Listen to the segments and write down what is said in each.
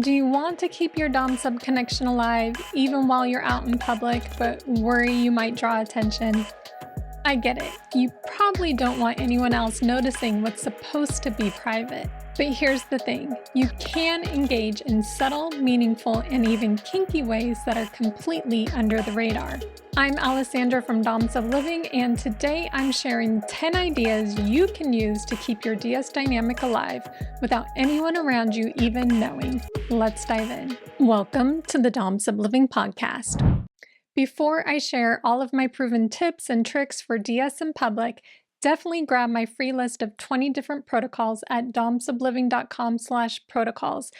Do you want to keep your Dom-Sub connection alive even while you're out in public, but worry you might draw attention? I get it. You probably don't want anyone else noticing what's supposed to be private. But here's the thing, you can engage in subtle, meaningful, and even kinky ways that are completely under the radar. I'm Alessandra from Dom-Sub Living, and today I'm sharing 10 ideas you can use to keep your DS dynamic alive without anyone around you even knowing. Let's dive in. Welcome to the Dom-Sub Living podcast. Before I share all of my proven tips and tricks for DS in public, definitely grab my free list of 20 different protocols at domsubliving.com/protocols.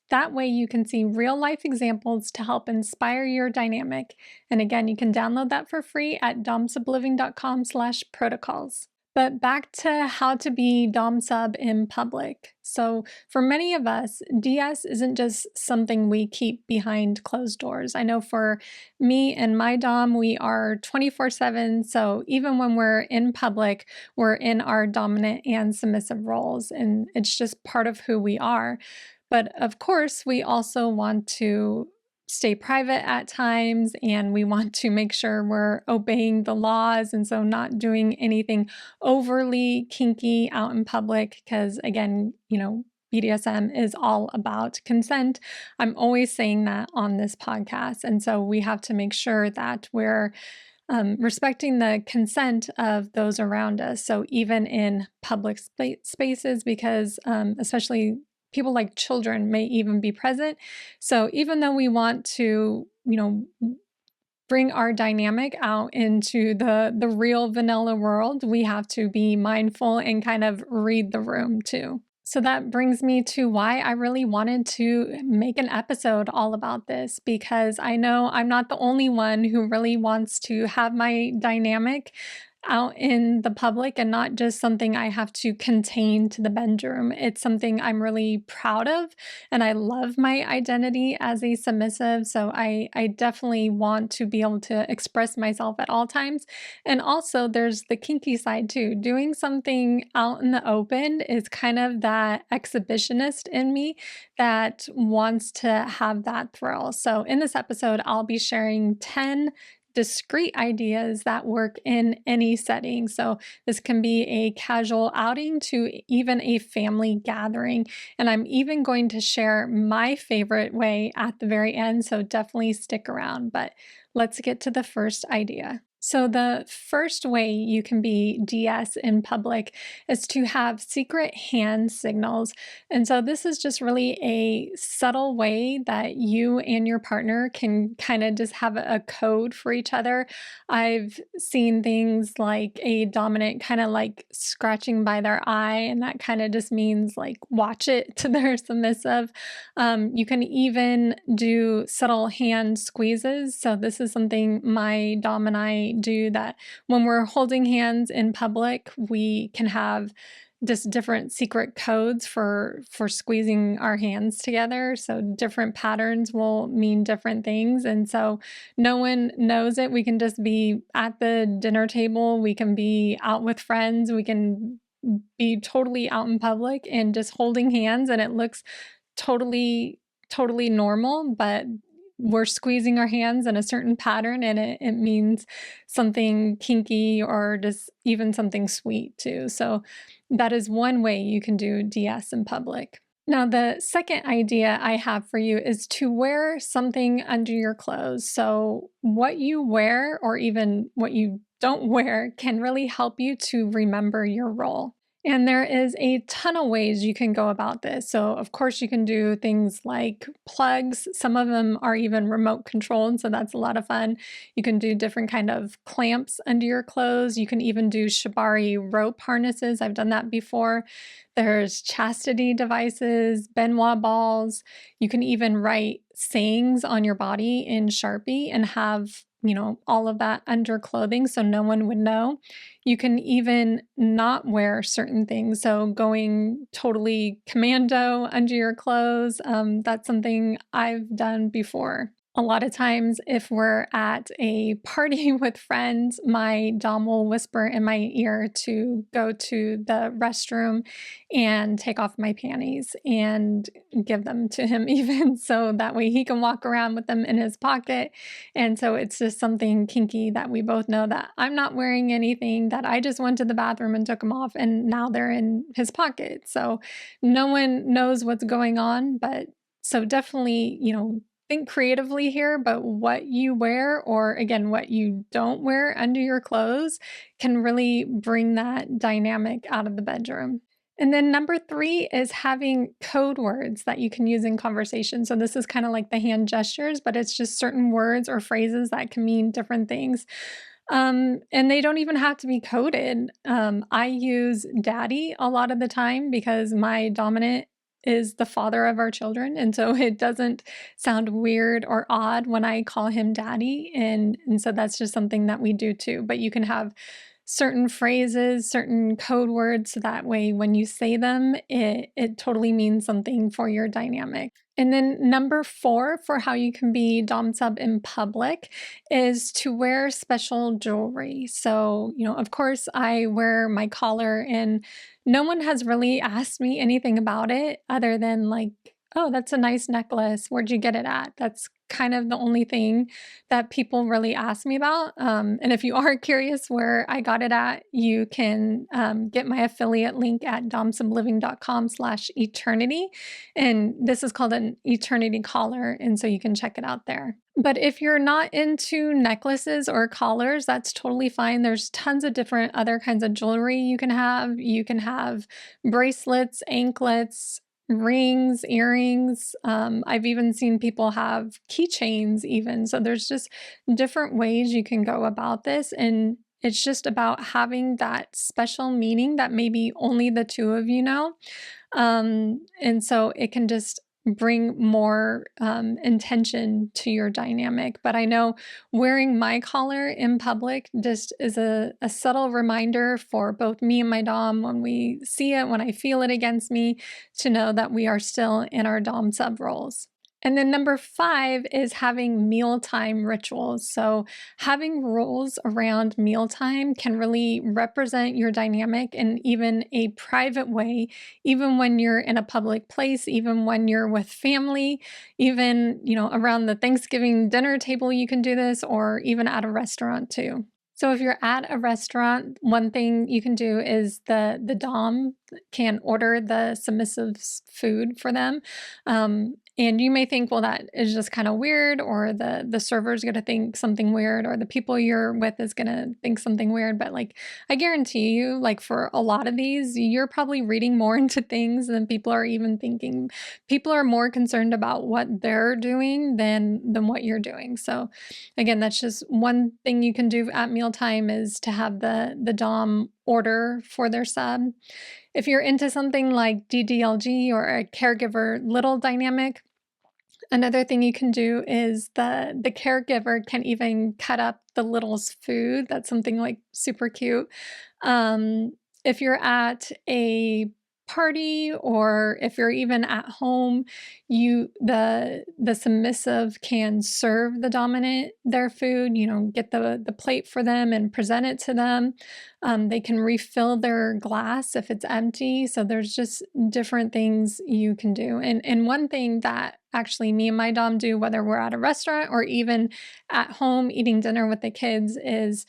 That way you can see real-life examples to help inspire your dynamic. And again, you can download that for free at domsubliving.com/protocols. But back to how to be Dom-Sub in public. So for many of us, DS isn't just something we keep behind closed doors. I know for me and my Dom, we are 24/7. So even when we're in public, we're in our dominant and submissive roles, and it's just part of who we are. But of course, we also want to stay private at times, and we want to make sure we're obeying the laws, and so not doing anything overly kinky out in public because, again, BDSM is all about consent. I'm always saying that on this podcast, and so we have to make sure that we're respecting the consent of those around us. So even in public spaces, because especially people like children may even be present. So even though we want to, bring our dynamic out into the real vanilla world, we have to be mindful and kind of read the room too. So that brings me to why I really wanted to make an episode all about this, because I know I'm not the only one who really wants to have my dynamic out in the public and not just something I have to contain to the bedroom. It's something I'm really proud of, and I love my identity as a submissive. So I definitely want to be able to express myself at all times. And also there's the kinky side too. Doing something out in the open is kind of that exhibitionist in me that wants to have that thrill. So in this episode, I'll be sharing 10 discrete ideas that work in any setting. So this can be a casual outing to even a family gathering. And I'm even going to share my favorite way at the very end. So definitely stick around. But let's get to the first idea. So the first way you can be DS in public is to have secret hand signals. And so this is just really a subtle way that you and your partner can kind of just have a code for each other. I've seen things like a dominant kind of like scratching by their eye, and that kind of just means like watch it to their submissive. You can even do subtle hand squeezes. So this is something my Dom and I do, that when we're holding hands in public, we can have just different secret codes for squeezing our hands together. So different patterns will mean different things. And so no one knows it. We can just be at the dinner table. We can be out with friends. We can be totally out in public and just holding hands, and it looks totally normal, but we're squeezing our hands in a certain pattern, and it means something kinky or just even something sweet too. So that is one way you can do DS in public. Now, the second idea I have for you is to wear something under your clothes. So what you wear, or even what you don't wear, can really help you to remember your role. And there is a ton of ways you can go about this. So of course you can do things like plugs. Some of them are even remote controlled, so that's a lot of fun. You can do different kind of clamps under your clothes. You can even do shibari rope harnesses. I've done that before. There's chastity devices, Benoit balls. You can even write sayings on your body in Sharpie and have all of that under clothing so no one would know. You can even not wear certain things. So going totally commando under your clothes, that's something I've done before. A lot of times, if we're at a party with friends, my dom will whisper in my ear to go to the restroom and take off my panties and give them to him, even so that way he can walk around with them in his pocket. And so it's just something kinky that we both know that I'm not wearing anything, that I just went to the bathroom and took them off, and now they're in his pocket. So no one knows what's going on, but so definitely, think creatively here, but what you wear, or again, what you don't wear under your clothes, can really bring that dynamic out of the bedroom. And then number three is having code words that you can use in conversation. So this is kind of like the hand gestures, but it's just certain words or phrases that can mean different things. And they don't even have to be coded. I use daddy a lot of the time because my dominant is the father of our children. And so it doesn't sound weird or odd when I call him daddy. And so that's just something that we do too. But you can have certain phrases, certain code words, so that way when you say them, it totally means something for your dynamic. And then number four for how you can be dom sub in public is to wear special jewelry. So, of course, I wear my collar, and no one has really asked me anything about it other than like, oh, that's a nice necklace. Where'd you get it at? That's kind of the only thing that people really ask me about. And if you are curious where I got it at, you can get my affiliate link at domsubliving.com/eternity. And this is called an eternity collar. And so you can check it out there. But if you're not into necklaces or collars, that's totally fine. There's tons of different other kinds of jewelry you can have. You can have bracelets, anklets, rings, earrings. I've even seen people have keychains, even. So there's just different ways you can go about this. And it's just about having that special meaning that maybe only the two of you know. And so it can just bring more intention to your dynamic. But I know wearing my collar in public just is a subtle reminder for both me and my dom when we see it, when I feel it against me, to know that we are still in our dom sub roles. And then number five is having mealtime rituals. So having rules around mealtime can really represent your dynamic in even a private way, even when you're in a public place, even when you're with family, even, around the Thanksgiving dinner table, you can do this, or even at a restaurant too. So if you're at a restaurant, one thing you can do is the dom can order the submissive's food for them. And you may think, well, that is just kind of weird, or the server's going to think something weird, or the people you're with is going to think something weird. But like, I guarantee you, like for a lot of these, you're probably reading more into things than people are even thinking. People are more concerned about what they're doing than what you're doing. So again, that's just one thing you can do at mealtime, is to have the dom order for their sub. If you're into something like DDLG or a caregiver little dynamic, another thing you can do is the caregiver can even cut up the little's food. That's something like super cute. If you're at a party, or if you're even at home, the submissive can serve the dominant their food, get the plate for them and present it to them. They can refill their glass if it's empty. So there's just different things you can do. And one thing that actually me and my dom do, whether we're at a restaurant or even at home eating dinner with the kids, is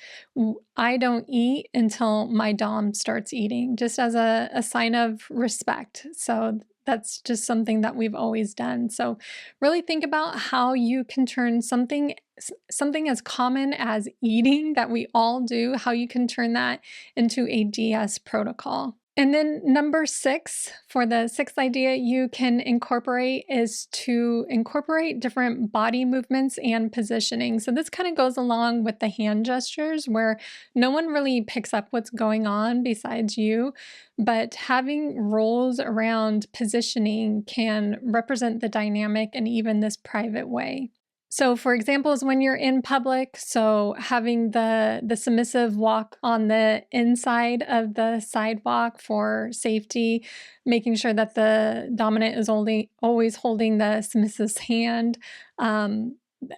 I don't eat until my dom starts eating, just as a sign of respect. So that's just something that we've always done. So really think about how you can turn something as common as eating that we all do, how you can turn that into a DS protocol. And then number six, for the sixth idea you can incorporate, is to incorporate different body movements and positioning. So this kind of goes along with the hand gestures, where no one really picks up what's going on besides you, but having rules around positioning can represent the dynamic in even this private way. So for examples, when you're in public, so having the submissive walk on the inside of the sidewalk for safety, making sure that the dominant is only always holding the submissive's hand.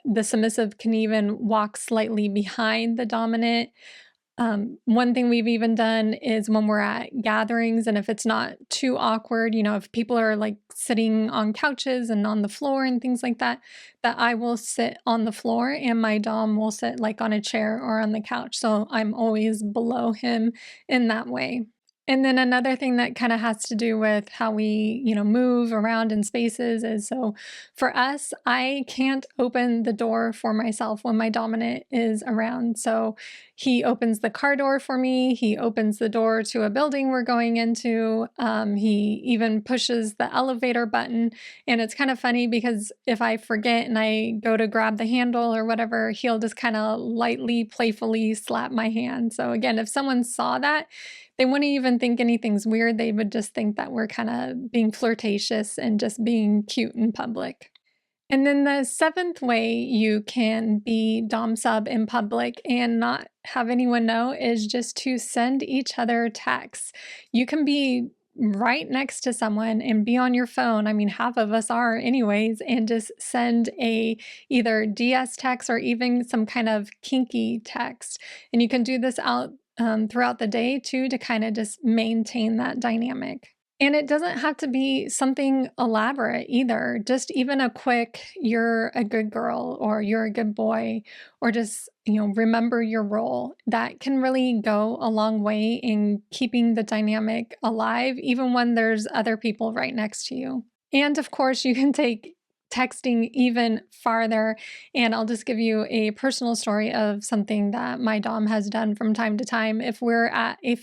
the submissive can even walk slightly behind the dominant. One thing we've even done is when we're at gatherings, and if it's not too awkward, if people are like sitting on couches and on the floor and things like that, that I will sit on the floor and my dom will sit like on a chair or on the couch. So I'm always below him in that way. And then another thing that kind of has to do with how we, move around in spaces is, so for us, I can't open the door for myself when my dominant is around. So he opens the car door for me. He opens the door to a building we're going into. He even pushes the elevator button. And it's kind of funny because if I forget and I go to grab the handle or whatever, he'll just kind of lightly, playfully slap my hand. So again, if someone saw that, they wouldn't even think anything's weird. They would just think that we're kind of being flirtatious and just being cute in public. And then the seventh way you can be dom sub in public and not have anyone know is just to send each other texts. You can be right next to someone and be on your phone. I mean, half of us are anyways, and just send a either DS text or even some kind of kinky text. And you can do this out throughout the day too, to kind of just maintain that dynamic. And it doesn't have to be something elaborate either. Just even a quick, you're a good girl or you're a good boy, or just, remember your role. That can really go a long way in keeping the dynamic alive, even when there's other people right next to you. And of course, you can take texting even farther. And I'll just give you a personal story of something that my dom has done from time to time. If we're at a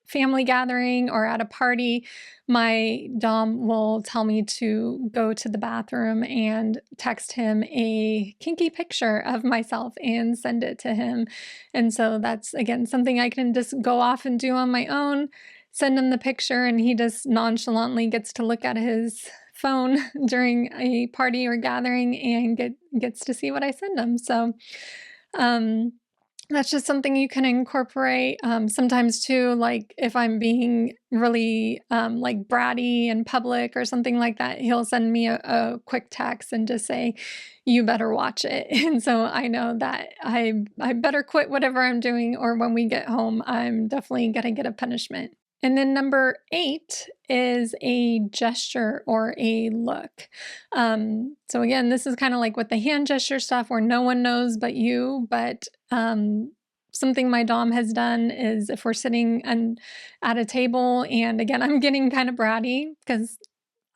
family gathering or at a party, my dom will tell me to go to the bathroom and text him a kinky picture of myself and send it to him. And so that's, again, something I can just go off and do on my own, send him the picture, and he just nonchalantly gets to look at his phone during a party or gathering and gets to see what I send him. So, that's just something you can incorporate. Sometimes too, like if I'm being really like bratty in public or something like that, he'll send me a quick text and just say, "You better watch it." And so I know that I better quit whatever I'm doing, or when we get home, I'm definitely gonna get a punishment. And then number 8 is a gesture or a look. So again, this is kind of like with the hand gesture stuff where no one knows but you, but something my dom has done is if we're sitting at a table, and again, I'm getting kind of bratty because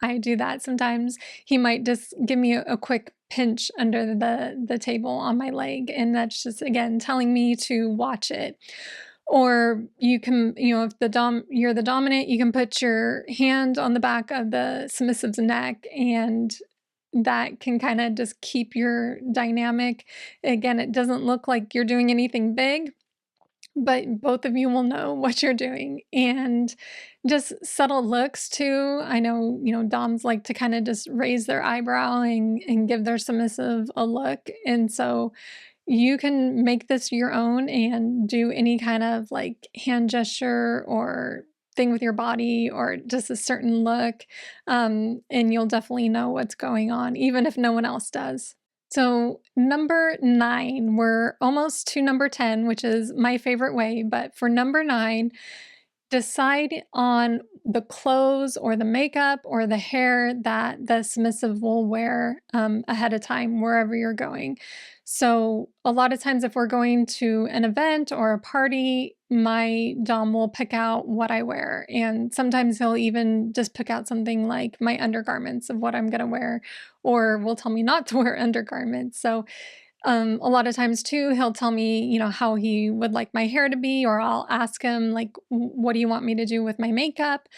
I do that sometimes, he might just give me a quick pinch under the table on my leg, and that's just, again, telling me to watch it. Or you can, if you're the dominant, you can put your hand on the back of the submissive's neck, and that can kind of just keep your dynamic. Again, it doesn't look like you're doing anything big, but both of you will know what you're doing. And just subtle looks too. I know, doms like to kind of just raise their eyebrow and give their submissive a look. And so you can make this your own and do any kind of like hand gesture or thing with your body or just a certain look. And you'll definitely know what's going on, even if no one else does. So, number 9, we're almost to number 10, which is my favorite way. But for number 9, decide on the clothes or the makeup or the hair that the submissive will wear ahead of time wherever you're going. So a lot of times if we're going to an event or a party, my dom will pick out what I wear, and sometimes he'll even just pick out something like my undergarments of what I'm going to wear, or will tell me not to wear undergarments. So a lot of times too, he'll tell me, how he would like my hair to be, or I'll ask him like, what do you want me to do with my makeup?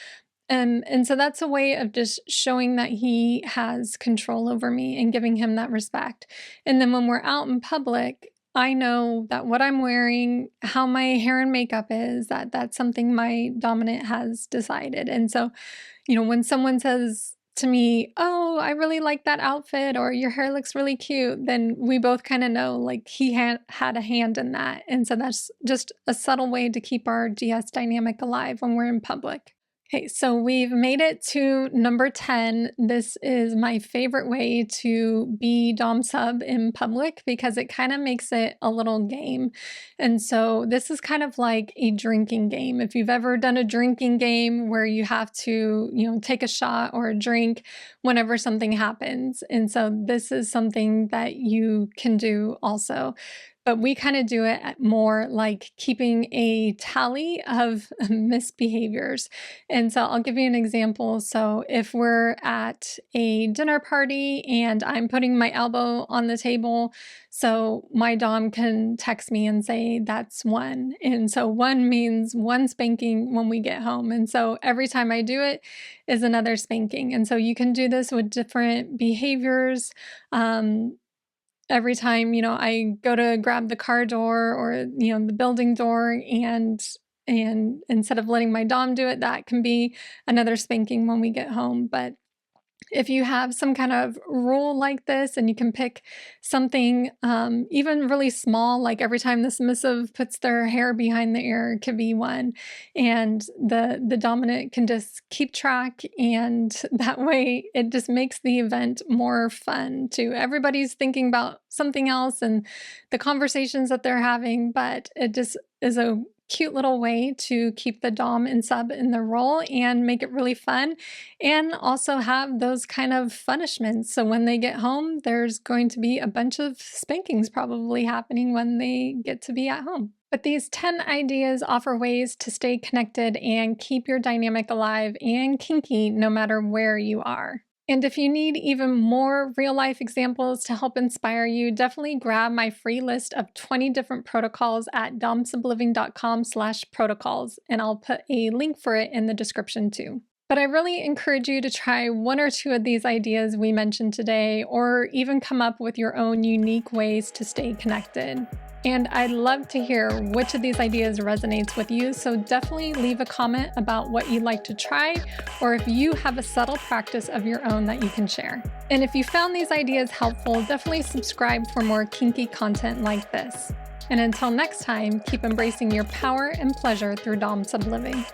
And so that's a way of just showing that he has control over me and giving him that respect. And then when we're out in public, I know that what I'm wearing, how my hair and makeup is, that's something my dominant has decided. And so, when someone says to me, "Oh, I really like that outfit," or "Your hair looks really cute," then we both kind of know like he had a hand in that. And so that's just a subtle way to keep our DS dynamic alive when we're in public. Okay, so we've made it to number 10. This is my favorite way to be Dom sub in public because it kind of makes it a little game. And so this is kind of like a drinking game. If you've ever done a drinking game where you have to, take a shot or a drink whenever something happens. And so this is something that you can do also. But we kind of do it more like keeping a tally of misbehaviors. And so I'll give you an example. So if we're at a dinner party and I'm putting my elbow on the table, so my Dom can text me and say that's one. And so one means one spanking when we get home. And so every time I do it is another spanking. And so you can do this with different behaviors. Every time, I go to grab the car door or, the building door and instead of letting my Dom do it, that can be another spanking when we get home. But if you have some kind of rule like this and you can pick something even really small, like every time the submissive puts their hair behind the ear could be one, and the dominant can just keep track, and that way it just makes the event more fun too. Everybody's thinking about something else and the conversations that they're having, but it just is a cute little way to keep the Dom and sub in the role and make it really fun, and also have those kind of punishments. So when they get home, there's going to be a bunch of spankings probably happening when they get to be at home. But these 10 ideas offer ways to stay connected and keep your dynamic alive and kinky no matter where you are. And if you need even more real-life examples to help inspire you, definitely grab my free list of 20 different protocols at domsubliving.com/protocols, and I'll put a link for it in the description too. But I really encourage you to try one or two of these ideas we mentioned today, or even come up with your own unique ways to stay connected. And I'd love to hear which of these ideas resonates with you, so definitely leave a comment about what you'd like to try, or if you have a subtle practice of your own that you can share. And if you found these ideas helpful, definitely subscribe for more kinky content like this. And until next time, keep embracing your power and pleasure through Dom Sub Living.